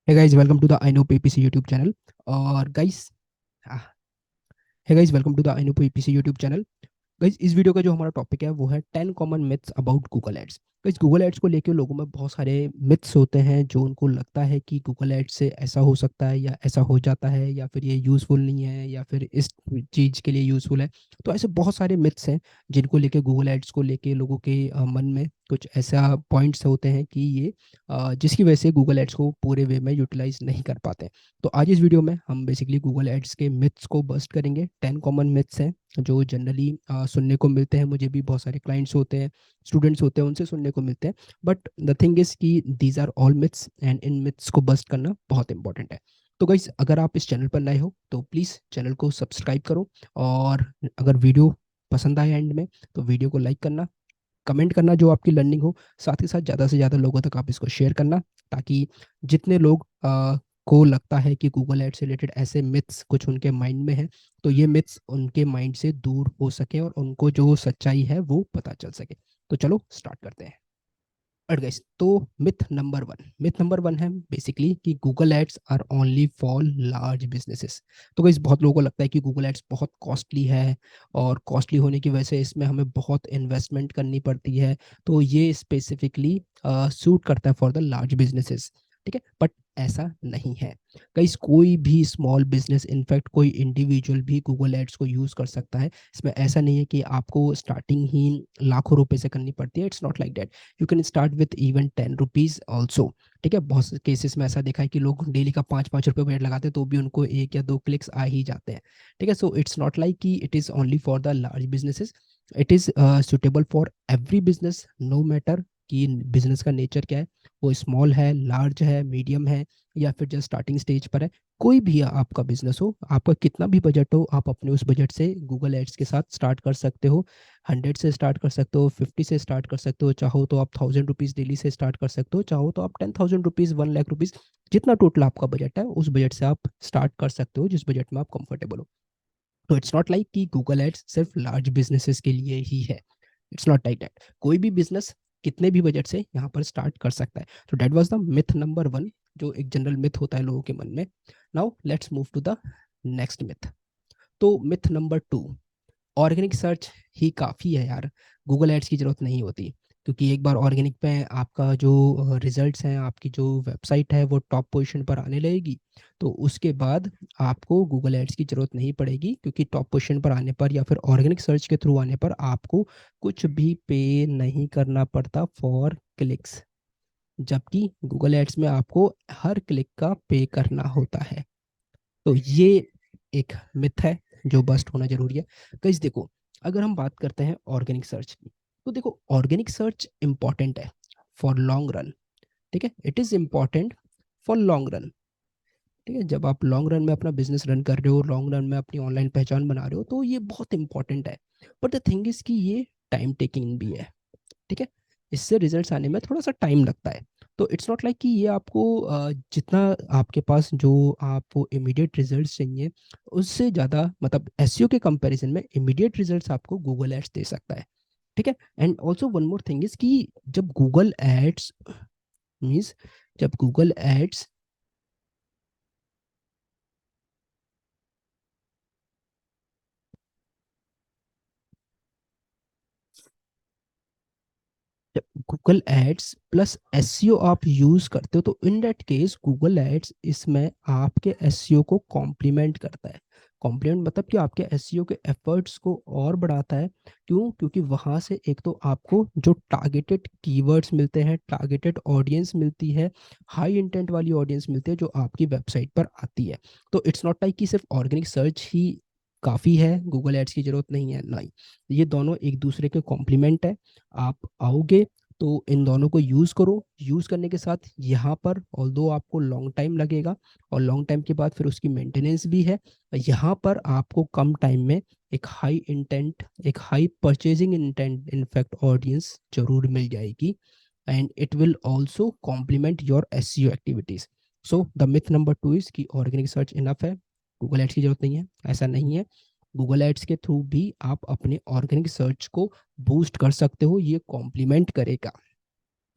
Hey guys, welcome to the I know PPC YouTube channel. और guys, hey guys, welcome to the I know PPC YouTube channel. Guys इस video का जो हमारा topic है वो है 10 common myths about Google ads. Guys Google ads को लेके लोगों में बहुत सारे मिथ्स होते हैं जो उनको लगता है कि गूगल एड्स से ऐसा हो सकता है या ऐसा हो जाता है या फिर ये यूज़फुल नहीं है या फिर इस चीज़ के लिए यूज़फुल है। तो ऐसे बहुत सारे मिथ्स हैं जिनको लेके गूगल एड्स को लेके लोगों के मन में कुछ ऐसा पॉइंट्स होते हैं कि ये जिसकी वजह से गूगल एड्स को पूरे वे में यूटिलाइज नहीं कर पाते। तो आज इस वीडियो में हम बेसिकली गूगल एड्स के मिथ्स को बस्ट करेंगे। 10 कॉमन मिथ्स हैं जो जनरली सुनने को मिलते हैं। मुझे भी बहुत सारे क्लाइंट्स होते हैं, स्टूडेंट्स होते हैं, उनसे सुनने को मिलते हैं। बट द थिंग इज कि these are all myths and इन मिथ्स को बस्ट करना बहुत इंपॉर्टेंट है। तो गाइस अगर आप इस चैनल पर नए हो तो प्लीज़ चैनल को सब्सक्राइब करो, और अगर वीडियो पसंद आए एंड में तो वीडियो को लाइक करना, कमेंट करना जो आपकी लर्निंग हो, साथ ही साथ ज़्यादा से ज़्यादा लोगों तक आप इसको शेयर करना, ताकि जितने लोग को लगता है कि गूगल एड से रिलेटेड ऐसे मिथ्स कुछ उनके माइंड में है, तो ये मिथ्स उनके माइंड से दूर हो सके और उनको जो सच्चाई है वो पता चल सके। तो चलो स्टार्ट करते हैं। और गाइस तो मिथ नंबर वन है बेसिकली कि Google ads are only for large businesses. तो गाइस बहुत लोगों को लगता है कि गूगल एड्स बहुत कॉस्टली है और कॉस्टली होने की वजह से इसमें हमें बहुत इन्वेस्टमेंट करनी पड़ती है। तो ये स्पेसिफिकली सूट करता है फॉर द लार्ज बिजनेसेस, ठीक है। बट ऐसा नहीं है। गाइस कोई भी स्मॉल बिजनेस, इनफैक्ट कोई इंडिविजुअल भी गूगल एड्स को यूज़ कर सकता है। इसमें ऐसा नहीं है कि आपको स्टार्टिंग ही लाखों रुपए से करनी पड़ती है। It's not like that. You can start with even 10 rupees also, ठीक है। बहुत से केसेस में ऐसा देखा है कि लोग डेली का 5-5 रुपये बजट लगाते हैं तो भी उनको 1 या 2 क्लिक्स आ ही जाते हैं, ठीक है। सो इट्स नॉट लाइक कि it is only for the large businesses. It is suitable for every business, no matter कि बिजनेस का नेचर क्या है, वो स्मॉल है, लार्ज है, मीडियम है या फिर जस्ट स्टार्टिंग स्टेज पर है। कोई भी आपका बिजनेस हो, आपका कितना भी बजट हो, आप अपने उस बजट से गूगल एड्स के साथ स्टार्ट कर सकते हो। 100 से स्टार्ट कर सकते हो, 50 से स्टार्ट कर सकते हो, चाहो तो आप 1000 रुपीज़ डेली से स्टार्ट कर सकते हो, चाहो तो आप 10,000 रुपीज़, 1 लाख रुपीज़, जितना टोटल आपका बजट है उस बजट से आप स्टार्ट कर सकते हो, जिस बजट में आप कंफर्टेबल हो। तो इट्स नॉट लाइक कि गूगल एड्स सिर्फ लार्ज बिजनेसेस के लिए ही है। It's not like that. कोई भी बिजनेस कितने भी बजट से यहाँ पर स्टार्ट कर सकता है। तो that was the myth number one, जो एक जनरल मिथ होता है लोगों के मन में। Now let's move to the next myth. तो myth number two, organic search ही काफ़ी है यार, गूगल एड्स की ज़रूरत नहीं होती। क्योंकि एक बार ऑर्गेनिक पे आपका जो रिजल्ट्स हैं, आपकी जो वेबसाइट है वो टॉप पोजीशन पर आने लगेगी, तो उसके बाद आपको गूगल एड्स की ज़रूरत नहीं पड़ेगी, क्योंकि टॉप पोजीशन पर आने पर या फिर ऑर्गेनिक सर्च के थ्रू आने पर आपको कुछ भी पे नहीं करना पड़ता फॉर क्लिक्स, जबकि गूगल एड्स में आपको हर क्लिक का पे करना होता है। तो ये एक मिथ है जो बस्ट होना जरूरी है। गाइस देखो, अगर हम बात करते हैं ऑर्गेनिक सर्च की, तो देखो ऑर्गेनिक सर्च इंपॉर्टेंट है फॉर लॉन्ग रन, ठीक है। It is important for long run, ठीक है। जब आप लॉन्ग रन में अपना बिजनेस रन कर रहे हो, लॉन्ग रन में अपनी ऑनलाइन पहचान बना रहे हो, तो ये बहुत इंपॉर्टेंट है। बट द थिंग इज कि ये टाइम टेकिंग भी है, ठीक है। इससे रिजल्ट्स आने में थोड़ा सा टाइम लगता है। तो इट्स नॉट लाइक कि ये आपको जितना आपके पास जो आपको इमीडिएट रिजल्ट्स चाहिए, उससे ज़्यादा, मतलब एसईओ के कंपैरिजन में इमीडिएट रिजल्ट्स आपको गूगल एड्स दे सकता है, ठीक है। And also one more thing is कि जब गूगल एड्स मीन्स जब गूगल एड्स जब गूगल एड्स प्लस एसईओ आप यूज करते हो, तो in that case Google ads इसमें आपके एसईओ को कॉम्प्लीमेंट करता है। कॉम्प्लीमेंट मतलब कि आपके एसईओ के एफर्ट्स को और बढ़ाता है। क्यों? क्योंकि वहां से एक तो आपको जो टारगेटेड कीवर्ड्स मिलते हैं, टारगेटेड ऑडियंस मिलती है, हाई इंटेंट वाली ऑडियंस मिलती है जो आपकी वेबसाइट पर आती है। तो इट्स नॉट लाइक कि सिर्फ ऑर्गेनिक सर्च ही काफ़ी है, गूगल एड्स की ज़रूरत नहीं है, नहीं। ये दोनों एक दूसरे के कॉम्प्लीमेंट है। आप आओगे तो इन दोनों को यूज़ करो। यूज़ करने के साथ यहाँ पर ऑल्दो आपको लॉन्ग टाइम लगेगा, और लॉन्ग टाइम के बाद फिर उसकी मेंटेनेंस भी है। यहाँ पर आपको कम टाइम में एक हाई इंटेंट, एक high purchasing intent in fact audience जरूर मिल जाएगी, and it will also complement your SEO activities. So the myth number two is कि ऑर्गेनिक सर्च इनफ है, गूगल एड्स की जरूरत नहीं है। ऐसा नहीं है। गूगल एड्स के थ्रू भी आप अपने ऑर्गेनिक सर्च को बूस्ट कर सकते हो, ये कॉम्प्लीमेंट करेगा।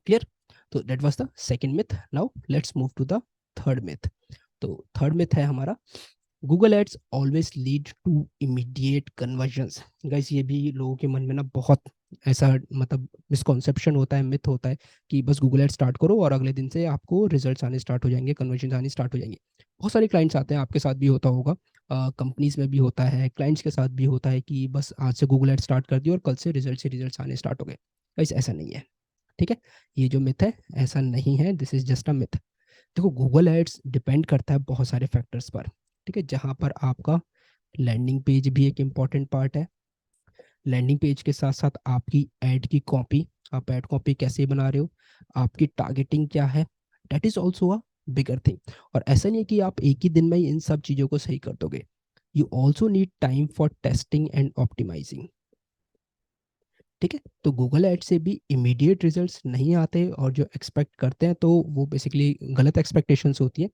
क्लियर? तो that was the second myth. Now let's move to the third myth. तो थर्ड मिथ है हमारा, Google ads always lead to immediate conversions. Guys ये भी लोगों के मन में ना बहुत ऐसा मतलब मिसकॉन्सेप्शन होता है, मिथ होता है कि बस गूगल एड स्टार्ट करो और अगले दिन से आपको रिजल्ट्स आने स्टार्ट हो जाएंगे, कन्वर्जन आने स्टार्ट हो जाएंगे। बहुत सारे क्लाइंट्स आते हैं, आपके साथ भी होता होगा, कंपनीज में भी होता है, क्लाइंट्स के साथ भी होता है कि बस आज से गूगल एड स्टार्ट कर दिया और कल से रिजल्ट्स आने स्टार्ट हो गए। गाइस ऐसा नहीं है, ठीक है। ये जो मिथ है ऐसा नहीं है, this is just a myth. देखो गूगल एड्स डिपेंड करता है बहुत सारे फैक्टर्स पर, ठीक है, जहाँ पर आपका लैंडिंग पेज भी एक इम्पॉर्टेंट पार्ट है। लैंडिंग पेज के साथ साथ आपकी ऐड की कॉपी, आप ऐड कॉपी कैसे बना रहे हो, आपकी टारगेटिंग क्या है, that is also a bigger thing. और ऐसा नहीं है कि आप एक ही दिन में ही इन सब चीज़ों को सही कर दोगे, you also need time for testing and optimising, ठीक है। तो गूगल एड से भी इमीडिएट रिजल्ट्स नहीं आते, और जो एक्सपेक्ट करते हैं तो वो बेसिकली गलत एक्सपेक्टेशंस होती हैं।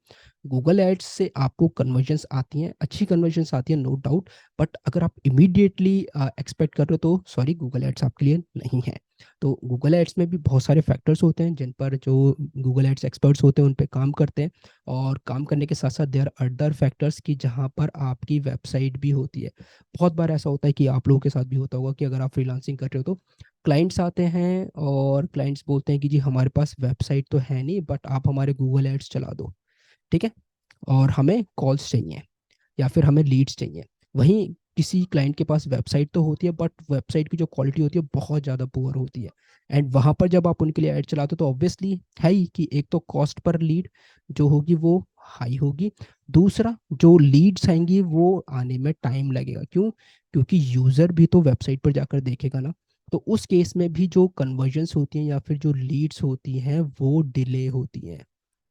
गूगल एड्स से आपको कन्वर्जन्स आती हैं, अच्छी कन्वर्जन्स आती हैं, नो डाउट। बट अगर आप इमीडिएटली एक्सपेक्ट कर रहे हो तो सॉरी, गूगल एड्स आपके लिए नहीं है। तो गूगल एड्स में भी बहुत सारे फैक्टर्स होते हैं जिन पर जो गूगल एड्स एक्सपर्ट्स होते हैं उन पे काम करते हैं, और काम करने के साथ साथ देयर अदर फैक्टर्स की जहाँ पर आपकी वेबसाइट भी होती है। बहुत बार ऐसा होता है कि आप लोगों के साथ भी होता होगा कि अगर आप फ्रीलांसिंग कर रहे हो तो क्लाइंट्स आते हैं और क्लाइंट्स बोलते हैं कि जी हमारे पास वेबसाइट तो है नहीं, बट आप हमारे गूगल एड्स चला दो, ठीक है, और हमें कॉल्स चाहिए या फिर हमें लीड्स चाहिए। वहीं किसी क्लाइंट के पास वेबसाइट तो होती है, बट वेबसाइट की जो क्वालिटी होती है बहुत ज़्यादा पुअर होती है। एंड वहाँ पर जब आप उनके लिए ऐड चलाते हो तो ऑब्वियसली है ही कि एक तो कॉस्ट पर लीड जो होगी वो हाई होगी, दूसरा जो लीड्स आएंगी वो आने में टाइम लगेगा। क्यों? क्योंकि यूज़र भी तो वेबसाइट पर जाकर देखेगा ना। तो उस केस में भी जो कन्वर्जन्स होती हैं या फिर जो लीड्स होती हैं वो डिले होती हैं।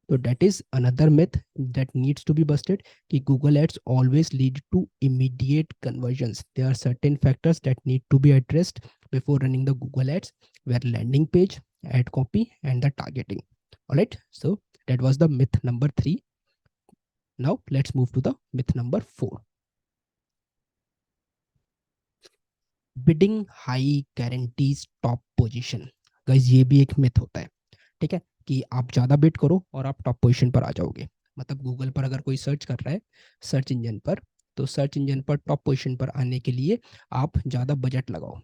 So that is another myth that needs to be busted कि Google Ads always lead to immediate conversions. There are certain factors that need to be addressed before running the Google Ads, where landing page, ad copy, and the targeting. All right. So that was the myth number 3. Now let's move to the myth number 4. Bidding high guarantees top position. Guys ये भी एक myth होता है, ठीक है, कि आप ज़्यादा बिड करो और आप टॉप पोजीशन पर आ जाओगे। मतलब गूगल पर अगर कोई सर्च कर रहा है सर्च इंजन पर, तो सर्च इंजन पर टॉप पोजीशन पर आने के लिए आप ज़्यादा बजट लगाओ,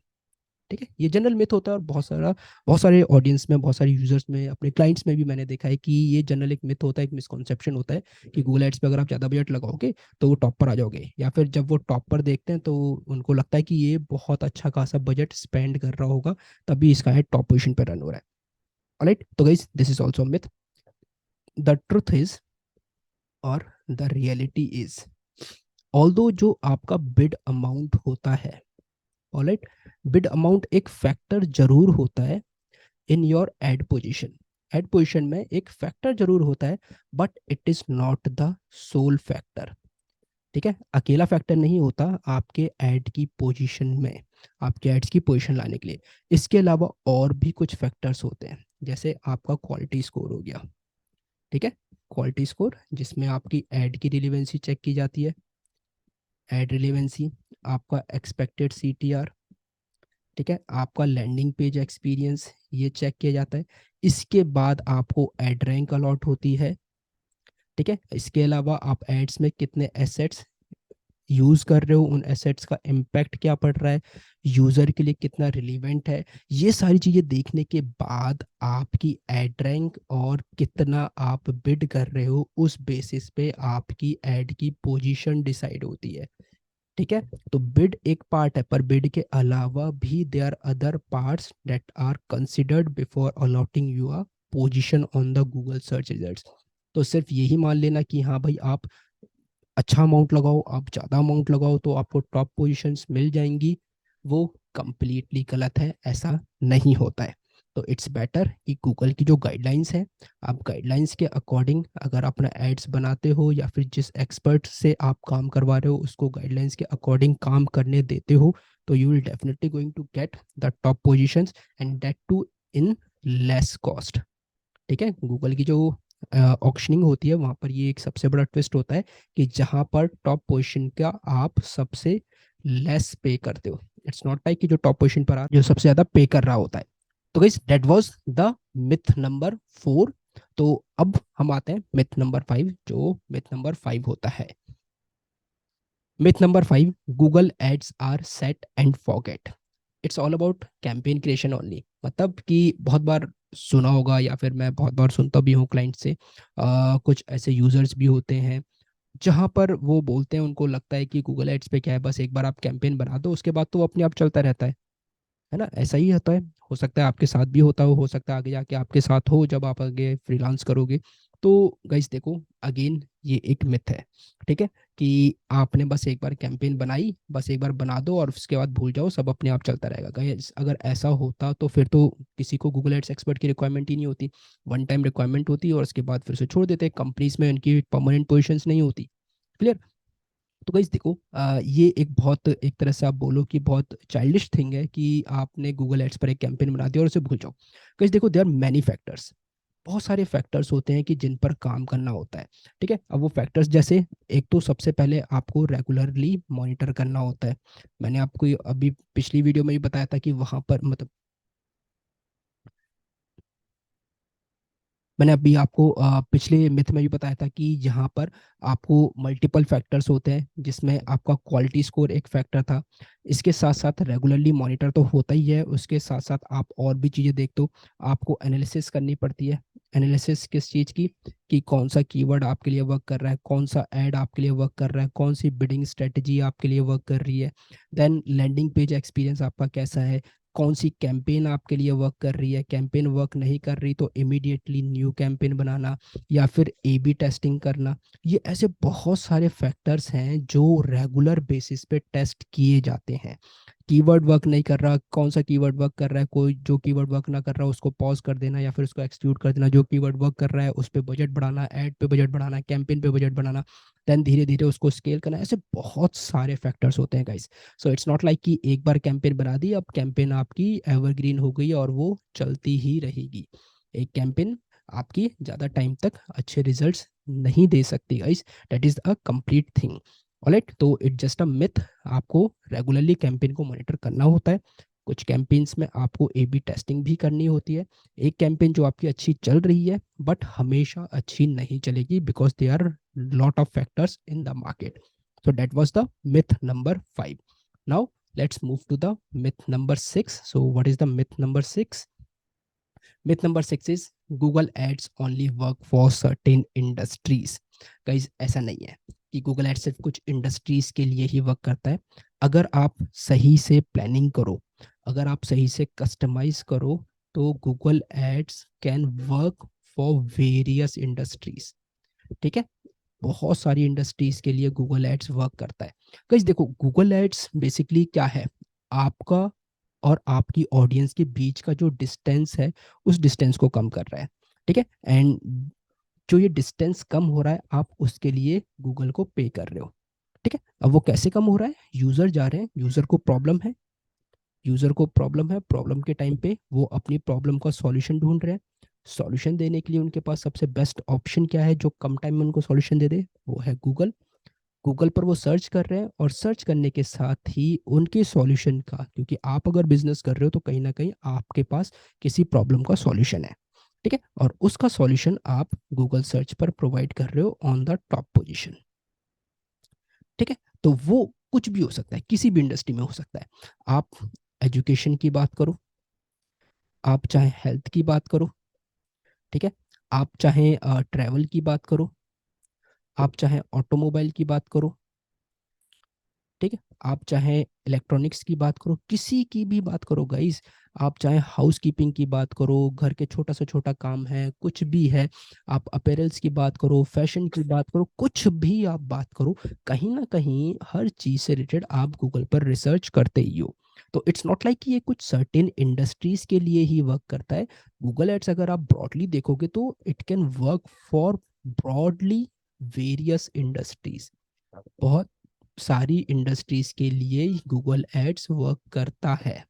ठीक है। ये जनरल मिथ होता है, और बहुत सारे ऑडियंस में, बहुत सारे यूजर्स में, अपने क्लाइंट्स में भी मैंने देखा है कि ये जनरल एक मिथ होता है, एक मिसकॉन्सेप्शन होता है कि गूगल एड्स पे अगर आप ज़्यादा बजट लगाओगे तो वो टॉप पर आ जाओगे, या फिर जब वो टॉप पर देखते हैं तो उनको लगता है कि ये बहुत अच्छा खासा बजट स्पेंड कर रहा होगा तभी इसका है टॉप पोजीशन पर रन हो रहा है। ऑलराइट, तो guys this is also myth. The truth is, और द रियलिटी इज, ऑल्दो जो आपका बिड अमाउंट होता है, ऑलराइट, बिड अमाउंट एक फैक्टर जरूर होता है in your ad position. Ad position में एक फैक्टर जरूर होता है, but it is not the sole factor, ठीक है। अकेला फैक्टर नहीं होता आपके एड की पोजीशन में, आपके एड्स की पोजीशन लाने के लिए। इसके अलावा और भी कुछ फैक्टर्स होते हैं, जैसे आपका क्वालिटी स्कोर हो गया, ठीक है। क्वालिटी स्कोर जिसमें आपकी ऐड की रिलेवेंसी चेक की जाती है, ऐड रिलेवेंसी, आपका एक्सपेक्टेड सीटीआर, ठीक है, आपका लैंडिंग पेज एक्सपीरियंस, ये चेक किया जाता है। इसके बाद आपको ऐड रैंक अलॉट होती है, ठीक है। इसके अलावा आप एड्स में कितने एसेट्स यूज कर रहे हो, उन एसेट्स का इम्पैक्ट क्या पड़ रहा है, यूजर के लिए कितना रिलीवेंट है, ये सारी चीजें देखने के बाद आपकी एड रैंक और कितना आप बिड कर रहे हो उस बेसिस पे आपकी एड की पोजीशन डिसाइड होती है, ठीक है। तो बिड एक पार्ट है, पर बिड के अलावा भी there are other parts that are considered before allotting your position on the Google search results. तो सिर्फ यही मान लेना कि हाँ भाई आप अच्छा अमाउंट लगाओ, आप ज़्यादा अमाउंट लगाओ तो आपको टॉप पोजीशंस मिल जाएंगी, वो कंप्लीटली गलत है, ऐसा नहीं होता है। तो इट्स बेटर कि गूगल की जो गाइडलाइंस है, आप गाइडलाइंस के अकॉर्डिंग अगर अपना एड्स बनाते हो या फिर जिस एक्सपर्ट से आप काम करवा रहे हो उसको गाइडलाइंस के अकॉर्डिंग काम करने देते हो, तो you will definitely going to get the top positions, and that too in less cost, ठीक है। गूगल की जो ऑक्शनिंग होती है वहाँ पर ये एक सबसे बड़ा ट्विस्ट होता है कि जहाँ पर टॉप पोजीशन का आप सबसे लेस पे करते हो। इट्स नॉट लाइक कि जो टॉप पोजीशन पर जो सबसे ज़्यादा पे कर रहा होता है। तो guys that was the myth number 4 तो अब हम आते हैं मिथ नंबर 5, जो मिथ नंबर 5 होता है। Myth number 5, Google ads are set and forget. It's all about campaign creation only. मतलब कि बहुत बार सुना होगा, या फिर मैं बहुत बार सुनता भी हूँ क्लाइंट से, कुछ ऐसे यूजर्स भी होते हैं जहाँ पर वो बोलते हैं, उनको लगता है कि गूगल एड्स पे क्या है, बस एक बार आप कैंपेन बना दो, उसके बाद तो वो अपने आप चलता रहता है ना। ऐसा ही होता है, हो सकता है आपके साथ भी होता हो सकता है आगे जाके आपके साथ हो जब आप आगे फ्रीलांस करोगे। तो गाइस देखो, अगेन ये एक मिथ है, ठीक है, कि आपने बस एक बार कैंपेन बनाई, बस एक बार बना दो और उसके बाद भूल जाओ, सब अपने आप चलता रहेगा। गाइस अगर ऐसा होता तो फिर तो किसी को गूगल एड्स एक्सपर्ट की रिक्वायरमेंट ही नहीं होती। वन टाइम रिक्वायरमेंट होती है और उसके बाद फिर से छोड़ देते, कंपनीज में उनकी परमानेंट पोजिशन नहीं होती। क्लियर। तो गाइस देखो, ये एक बहुत, एक तरह से आप बोलो कि बहुत चाइल्डिश थिंग है कि आपने गूगल एड्स पर एक कैंपेन बना दिया और उसे भूल जाओ। गाइस देखो, देयर आर मैनी फैक्टर्स। बहुत सारे फैक्टर्स होते हैं कि जिन पर काम करना होता है। ठीक है, अब वो फैक्टर्स जैसे, एक तो सबसे पहले आपको रेगुलरली मॉनिटर करना होता है। मैंने आपको अभी पिछली वीडियो में भी बताया था कि वहां पर मतलब, मैंने अभी आपको पिछले मिथ में भी बताया था कि यहाँ पर आपको मल्टीपल फैक्टर्स होते हैं, जिसमें आपका क्वालिटी स्कोर एक फैक्टर था। इसके साथ साथ रेगुलरली मॉनिटर तो होता ही है, उसके साथ साथ आप और भी चीज़ें देखते हो। आपको एनालिसिस करनी पड़ती है। एनालिसिस किस चीज़ की, कि कौन सा कीवर्ड आपके लिए वर्क कर रहा है, कौन सा ऐड आपके लिए वर्क कर रहा है, कौन सी बिडिंग स्ट्रेटजी आपके लिए वर्क कर रही है। देन लैंडिंग पेज एक्सपीरियंस आपका कैसा है, कौन सी कैंपेन आपके लिए वर्क कर रही है, कैंपेन वर्क नहीं कर रही तो इमीडिएटली न्यू कैंपेन बनाना, या फिर ए बी टेस्टिंग करना। ये ऐसे बहुत सारे फैक्टर्स हैं जो रेगुलर बेसिस पे टेस्ट किए जाते हैं। कीवर्ड वर्क नहीं कर रहा, कौन सा कीवर्ड वर्क कर रहा है, कोई जो कीवर्ड वर्क ना कर रहा है उसको पॉज कर देना या फिर उसको एक्सक्लूड कर देना, जो कीवर्ड वर्क कर रहा है उस पर बजट बढ़ाना, ऐड पे बजट बढ़ाना, कैंपेन पे बजट बढ़ाना, देन धीरे धीरे उसको स्केल करना। ऐसे बहुत सारे फैक्टर्स होते हैं guys. So it's not like कि एक बार कैंपेन बना दी, अब कैंपेन आपकी एवरग्रीन हो गई और वो चलती ही रहेगी। एक कैंपेन आपकी ज़्यादा टाइम तक अच्छे रिजल्ट्स नहीं दे सकती guys. That is a complete thing. Alright, तो इट जस्ट अ मिथ। आपको रेगुलरली कैंपेन को मॉनिटर करना होता है। कुछ कैंपेन्स में आपको ए बी टेस्टिंग भी करनी होती है। एक कैंपेन जो आपकी अच्छी चल रही है बट हमेशा अच्छी नहीं चलेगी, because they are lot of factors in the market. So that was the myth number 5. Now let's move to the myth number 6. So what is the myth number 6? Myth number 6 is Google Ads only work for certain industries. Guys, ऐसा नहीं है कि Google ads सिर्फ कुछ industries के लिए ही work करता है। अगर आप सही से प्लानिंग करो, अगर आप सही से कस्टमाइज करो, तो Google ads can work for various industries. ठीक है, बहुत सारी इंडस्ट्रीज के लिए गूगल एड्स वर्क करता है। गाइस देखो, गूगल एड्स बेसिकली क्या है, आपका और आपकी ऑडियंस के बीच का जो डिस्टेंस है, उस डिस्टेंस को कम कर रहा है। ठीक है, एंड जो ये डिस्टेंस कम हो रहा है, आप उसके लिए गूगल को पे कर रहे हो। ठीक है, अब वो कैसे कम हो रहा है, यूजर जा रहे हैं, यूजर को प्रॉब्लम है, यूजर को प्रॉब्लम है, प्रॉब्लम के टाइम पे वो अपनी प्रॉब्लम का सॉल्यूशन ढूंढ रहे हैं। सॉल्यूशन देने के लिए उनके पास सबसे बेस्ट ऑप्शन क्या है, जो कम टाइम में उनको सॉल्यूशन दे दे, वो है गूगल। गूगल पर वो सर्च कर रहे हैं और सर्च करने के साथ ही उनके सॉल्यूशन का, क्योंकि आप अगर बिजनेस कर रहे हो तो कहीं ना कहीं आपके पास किसी प्रॉब्लम का सॉल्यूशन है। ठीक है, और उसका सॉल्यूशन आप गूगल सर्च पर प्रोवाइड कर रहे हो ऑन द टॉप पोजीशन। ठीक है, तो वो कुछ भी हो सकता है, किसी भी इंडस्ट्री में हो सकता है। आप एजुकेशन की बात करो, आप चाहे हेल्थ की बात करो, ठीक है, आप चाहे ट्रैवल की बात करो, आप चाहे ऑटोमोबाइल की बात करो, ठीक है, आप चाहे इलेक्ट्रॉनिक्स की बात करो, किसी की भी बात करो गाइस, आप चाहे हाउस कीपिंग की बात करो, घर के छोटा से छोटा काम है, कुछ भी है, आप अपेरल्स की बात करो, फैशन की बात करो, कुछ भी आप बात करो, कहीं ना कहीं हर चीज से रिलेटेड आप गूगल पर रिसर्च करते ही हो। तो इट्स नॉट लाइक कि ये कुछ सर्टेन इंडस्ट्रीज के लिए ही वर्क करता है। गूगल एड्स अगर आप ब्रॉडली देखोगे तो it can work for broadly various industries. बहुत सारी इंडस्ट्रीज के लिए गूगल एड्स वर्क करता है।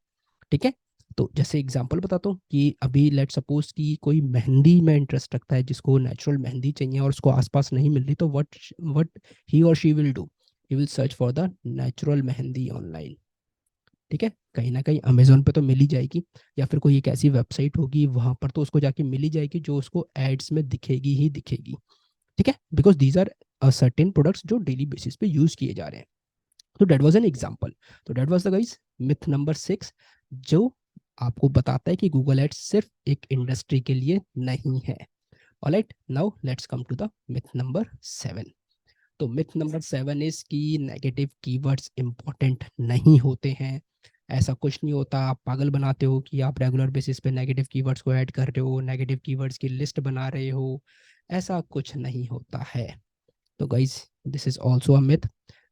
ठीक है, तो जैसे एग्जांपल बताता हूँ कि अभी लेट सपोज कि कोई मेहंदी में इंटरेस्ट रखता है, जिसको नेचुरल मेहंदी चाहिए और उसको आसपास नहीं मिल रही, तो व्हाट ही और she will do, he will search for the natural mehndi online. ठीक है, कहीं ना कहीं अमेजोन पे तो मिल ही जाएगी, या फिर कोई एक ऐसी वेबसाइट होगी वहां पर तो उसको जाके मिल ही जाएगी जो उसको एड्स में दिखेगी ही दिखेगी। ठीक है, because these are certain products जो डेली बेसिस पे यूज किए जा रहे हैं। तो डेट वाज एन एग्जाम्पल। तो that was the guys myth number 6, जो आपको बताता है कि गूगल एड्स सिर्फ एक इंडस्ट्री के लिए नहीं है। Alright, now let's come to the myth number 7। तो मिथ नंबर 7 इज कि नेगेटिव कीवर्ड्स इंपॉर्टेंट नहीं होते हैं। ऐसा कुछ नहीं होता, आप पागल बनाते हो कि आप रेगुलर बेसिस पे नेगेटिव कीवर्ड्स को ऐड कर रहे हो, नेगेटिव कीवर्ड्स की लिस्ट बना रहे हो। ऐसा कुछ नहीं होता है। तो guys this is also a myth.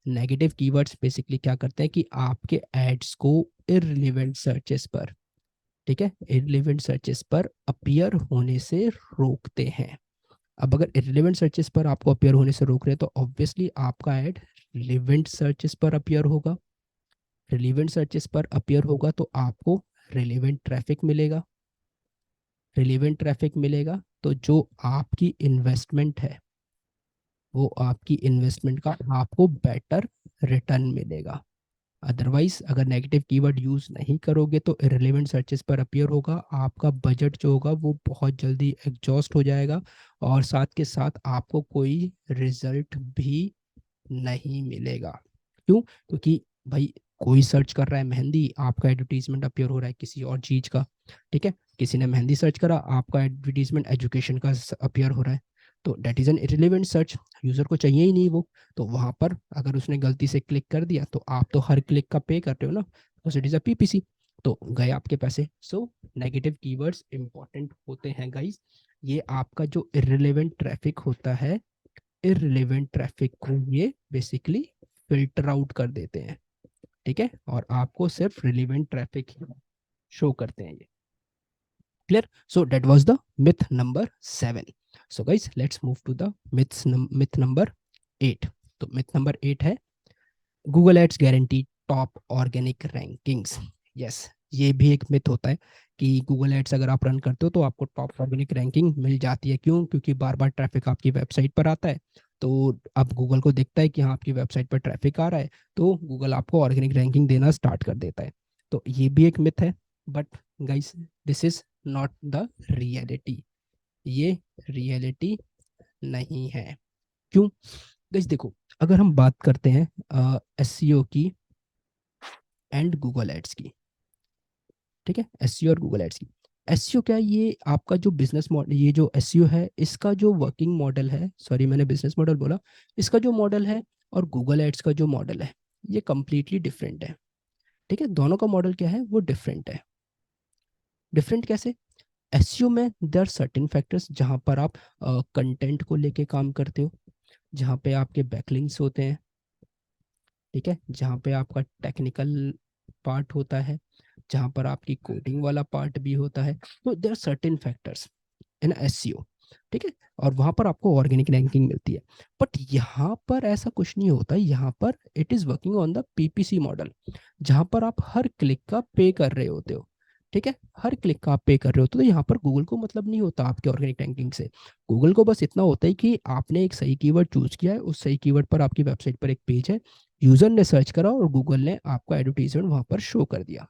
Negative keywords basically क्या करते हैं कि आपके एड्स को इररिलेवेंट सर्चेस पर, ठीक है, इररिलेवेंट सर्चेस पर अपीयर होने से रोकते हैं। अब अगर इररिलेवेंट सर्चेस पर आपको अपीयर होने से रोक रहे हैं तो ऑब्वियसली आपका ऐड रिलेवेंट सर्चेस पर अपीयर होगा। रिलेवेंट सर्चेस पर अपीयर होगा तो आपको रिलेवेंट ट्रैफिक मिलेगा। रिलेवेंट ट्रैफिक मिलेगा तो जो आपकी इन्वेस्टमेंट है, वो आपकी इन्वेस्टमेंट का आपको बेटर रिटर्न मिलेगा। अदरवाइज अगर नेगेटिव कीवर्ड यूज नहीं करोगे तो इररिलेवेंट सर्चेस पर अपीयर होगा, आपका बजट जो होगा वो बहुत जल्दी एग्जॉस्ट हो जाएगा, और साथ के साथ आपको कोई रिजल्ट भी नहीं मिलेगा। क्यों? क्योंकि भाई कोई सर्च कर रहा है मेहंदी, आपका एडवर्टीजमेंट अपीयर हो रहा है किसी और चीज का। ठीक है, किसी ने मेहंदी सर्च करा, आपका एडवर्टीजमेंट एजुकेशन का अपीयर हो रहा है। तो that is an irrelevant search, user को चाहिए ही नहीं वो। तो वहां पर अगर उसने गलती से क्लिक कर दिया तो आप तो हर क्लिक का पे कर रहे हो ना, तो इट इज अ पीपीसी, तो गए आपके पैसे। सो नेगेटिव कीवर्ड्स इंपॉर्टेंट होते हैं गाइस। ये आपका जो इररिलेवेंट ट्रैफिक होता है, इररिलेवेंट ट्रैफिक को ये बेसिकली फिल्टर आउट कर देते हैं। ठीक है, और आपको सिर्फ रिलेवेंट ट्रैफिक शो करते हैं ये। Clear? So that was the myth number 7। So guys let's move to the myth number 8। तो मिथ नंबर 8 है Google ads guarantee top organic rankings. Yes, ये भी एक मिथ होता है कि गूगल एड्स अगर आप रन करते हो तो आपको टॉप ऑर्गेनिक रैंकिंग मिल जाती है। क्यों? क्योंकि बार बार ट्रैफिक आपकी वेबसाइट पर आता है, तो अब गूगल को दिखता है कि हाँ आपकी वेबसाइट पर ट्रैफिक आ रहा है, तो गूगल आपको ऑर्गेनिक रैंकिंग देना स्टार्ट कर देता है। तो ये भी एक मिथ है, but guys this is not the reality. ये रियलिटी नहीं है। क्यों? गाइस देखो, अगर हम बात करते हैं एसईओ की एंड गूगल एड्स की, ठीक है, एसईओ और गूगल एड्स की। एसईओ क्या है? ये आपका जो बिजनेस मॉडल, ये जो एसईओ है इसका जो वर्किंग मॉडल है, सॉरी मैंने बिजनेस मॉडल बोला, इसका जो मॉडल है और गूगल एड्स का जो मॉडल है ये कंप्लीटली डिफरेंट है। ठीक है, दोनों का मॉडल क्या है, वो डिफरेंट है। डिफरेंट कैसे? एसईओ में देयर आर सर्टेन फैक्टर्स जहां पर आप कंटेंट को लेके काम करते हो, जहाँ पे आपके बैकलिंक्स होते हैं, ठीक है, जहाँ पे आपका टेक्निकल पार्ट होता है, जहाँ पर आपकी कोडिंग वाला पार्ट भी होता है। तो there are certain factors in SEO, ठीक है, और वहाँ पर आपको ऑर्गेनिक रैंकिंग मिलती है। बट यहाँ पर ऐसा कुछ नहीं होता, यहाँ पर it is working on the PPC model, जहाँ पर आप हर क्लिक का पे कर रहे होते हो। ठीक है, हर क्लिक का आप पे कर रहे होते हो, तो यहाँ पर गूगल को मतलब नहीं होता आपके ऑर्गेनिक रैंकिंग से। गूगल को बस इतना होता है कि आपने एक सही कीवर्ड चूज किया है, उस सही कीवर्ड पर आपकी वेबसाइट पर एक पेज है, यूजर ने सर्च करा और गूगल ने आपका एडवर्टीजमेंट वहां पर शो कर दिया।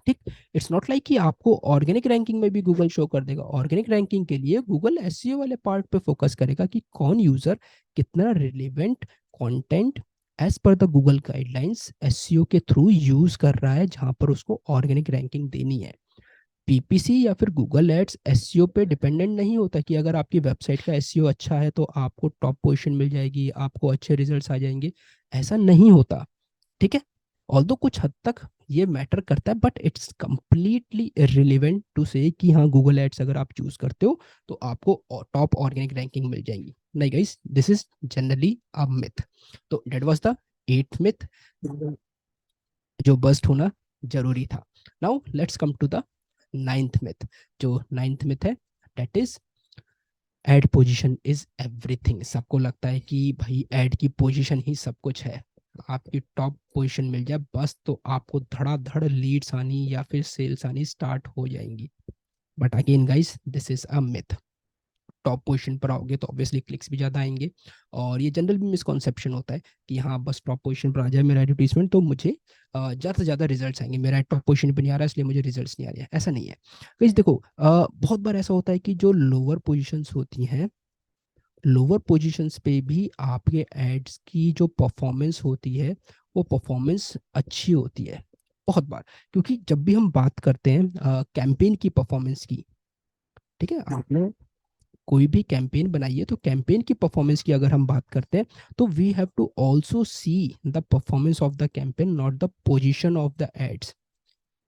ठीक, इट्स नॉट लाइक कि आपको ऑर्गेनिक रैंकिंग में भी गूगल शो कर देगा। ऑर्गेनिक रैंकिंग के लिए गूगल एसईओ वाले पार्ट पे फोकस करेगा कि कौन यूजर कितना relevant content as per the Google guidelines SEO के थ्रू यूज कर रहा है, जहां पर उसको ऑर्गेनिक रैंकिंग देनी है। पीपीसी या फिर गूगल एड्स एसईओ पे डिपेंडेंट नहीं होता कि अगर आपकी वेबसाइट का एसईओ अच्छा है तो आपको टॉप पोजीशन मिल जाएगी, आपको अच्छे रिजल्ट्स आ जाएंगे। ऐसा नहीं होता। ठीक है, ऑल्दो कुछ हद तक ये मैटर करता है, but it's completely irrelevant to say कि हाँ गूगल एड्स अगर आप चूज करते हो तो आपको टॉप ऑर्गेनिक रैंकिंग मिल जाएगी। नहीं guys, this is generally a myth. तो that was the 8th myth जो बस्ट होना जरूरी था। Now let's come to the 9th myth. जो 9th मिथ है that is ad position is everything. सबको लगता है कि भाई एड की पोजीशन ही सब कुछ है, आपकी टॉप पोजीशन मिल जाए बस तो आपको धड़ाधड़ लीड्स आनी या फिर सेल्स आनी स्टार्ट हो जाएंगी। But again guys this is a myth. Top position पर आओगे तो ऑब्वियसली क्लिक्स भी ज़्यादा आएंगे। और ये जनरल भी मिसकॉन्सेप्शन होता है कि हाँ बस टॉप पोजीशन पर आ जाए मेरा एडवर्टीजमेंट तो मुझे ज़्यादा से ज़्यादा रिजल्ट्स आएंगे, मेरा टॉप पोजीशन पर नहीं आ रहा है इसलिए मुझे रिजल्ट्स नहीं आ रहे हैं, ऐसा नहीं है। गाइस देखो बहुत बार ऐसा होता है कि जो लोअर पोजीशंस होती हैं, लोअर पोजीशंस पे भी आपके एड्स की जो परफॉर्मेंस होती है वो परफॉर्मेंस अच्छी होती है बहुत बार। क्योंकि जब भी हम बात करते हैं कैंपेन की परफॉर्मेंस की, ठीक है, आपने कोई भी कैंपेन बनाई है तो कैंपेन की परफॉर्मेंस की अगर हम बात करते हैं तो we have to also see the performance of the campaign, not the position of the ads.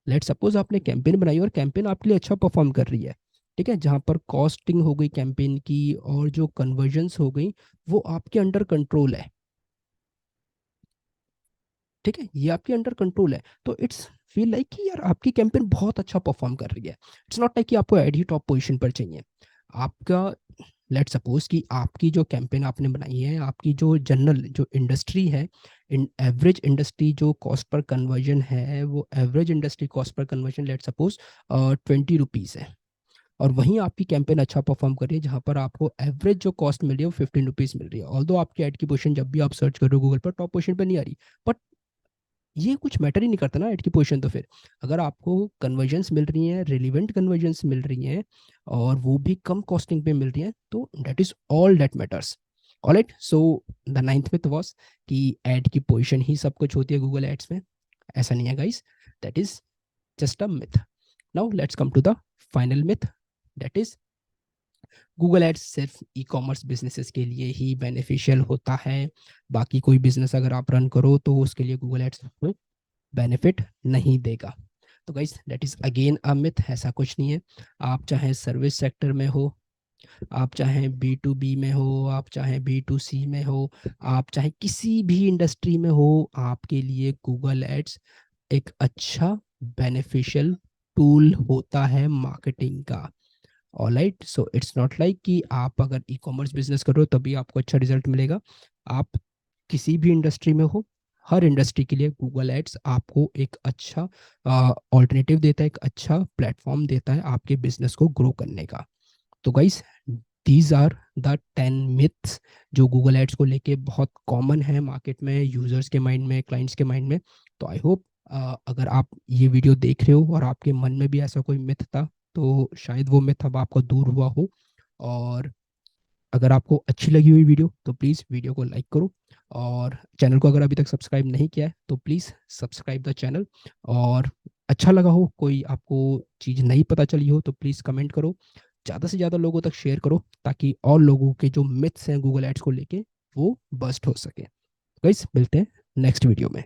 Let suppose आपने कैंपेन बनाई और कैंपेन आपके लिए अच्छा परफॉर्म कर रही है, ठीक है, जहां पर कॉस्टिंग हो गई कैंपेन की और जो कन्वर्जन्स हो गई वो आपके अंडर कंट्रोल है, ठीक है, ये आपके अंडर कंट्रोल है, तो इट्स फील लाइक कि यार आपकी कैंपेन बहुत अच्छा परफॉर्म कर रही है। इट्स नॉट लाइक कि आपको एड ही टॉप पोजीशन पर चाहिए। आपका लेट सपोज कि आपकी जो कैंपेन आपने बनाई है, आपकी जो जनरल जो इंडस्ट्री है, इन एवरेज इंडस्ट्री जो कॉस्ट पर कन्वर्जन है वो average industry cost per conversion let suppose 20 rupees है, और वहीं आपकी कैंपेन अच्छा परफॉर्म कर रही है जहां पर आपको एवरेज जो कॉस्ट मिल रही है वो 15 रुपीज़ मिल रही है। ऑल्दो आपकी एड की पोजीशन जब भी आप सर्च कर रहे हो गूगल पर टॉप पोजीशन पर नहीं आ रही, बट ये कुछ मैटर ही नहीं करता ना एड की पोजीशन। तो फिर अगर आपको कन्वर्जन्स मिल रही हैं, रिलीवेंट कन्वर्जन्स मिल रही हैं और वो भी कम कॉस्टिंग पे मिल रही हैं, तो that is all that matters. Alright, so the ninth myth was कि एड की पोजीशन ही सब कुछ होती है गूगल एड्स में। ऐसा नहीं है guys, that is just a myth. Now let's come to the final myth, that is Google ads सिर्फ ई कॉमर्स बिजनेसेस के लिए ही बेनिफिशियल होता है, बाकी कोई बिजनेस अगर आप रन करो तो उसके लिए गूगल एड्स बेनिफिट नहीं देगा। तो guys that is again a myth, ऐसा कुछ नहीं है। आप चाहे सर्विस सेक्टर में हो, आप चाहे B2B में हो, आप चाहे B2C में हो, आप चाहे किसी भी इंडस्ट्री में हो, आपके लिए गूगल एड्स एक अच्छा बेनिफिशियल टूल होता है मार्केटिंग का। Alright, so it's not like कि आप अगर ई कॉमर्स बिजनेस करो तभी आपको अच्छा रिजल्ट मिलेगा। आप किसी भी इंडस्ट्री में हो, हर इंडस्ट्री के लिए गूगल एड्स आपको एक अच्छा ऑल्टरनेटिव देता है, एक अच्छा प्लेटफॉर्म देता है आपके बिजनेस को ग्रो करने का। तो guys these are the 10 myths जो गूगल एड्स को लेके बहुत कॉमन है मार्केट में, यूजर्स के माइंड में, क्लाइंट्स के माइंड में। तो आई होप अगर आप ये वीडियो देख रहे हो और आपके मन में भी ऐसा कोई मिथ था तो शायद वो मिथ अब आपको दूर हुआ हो। और अगर आपको अच्छी लगी हुई वीडियो तो प्लीज़ वीडियो को लाइक करो, और चैनल को अगर अभी तक सब्सक्राइब नहीं किया है तो प्लीज़ सब्सक्राइब द चैनल। और अच्छा लगा हो, कोई आपको चीज़ नहीं पता चली हो तो प्लीज़ कमेंट करो, ज़्यादा से ज़्यादा लोगों तक शेयर करो ताकि और लोगों के जो मिथ्स हैं गूगल एड्स को लेके वो बस्ट हो सके। गाइस मिलते हैं नेक्स्ट वीडियो में।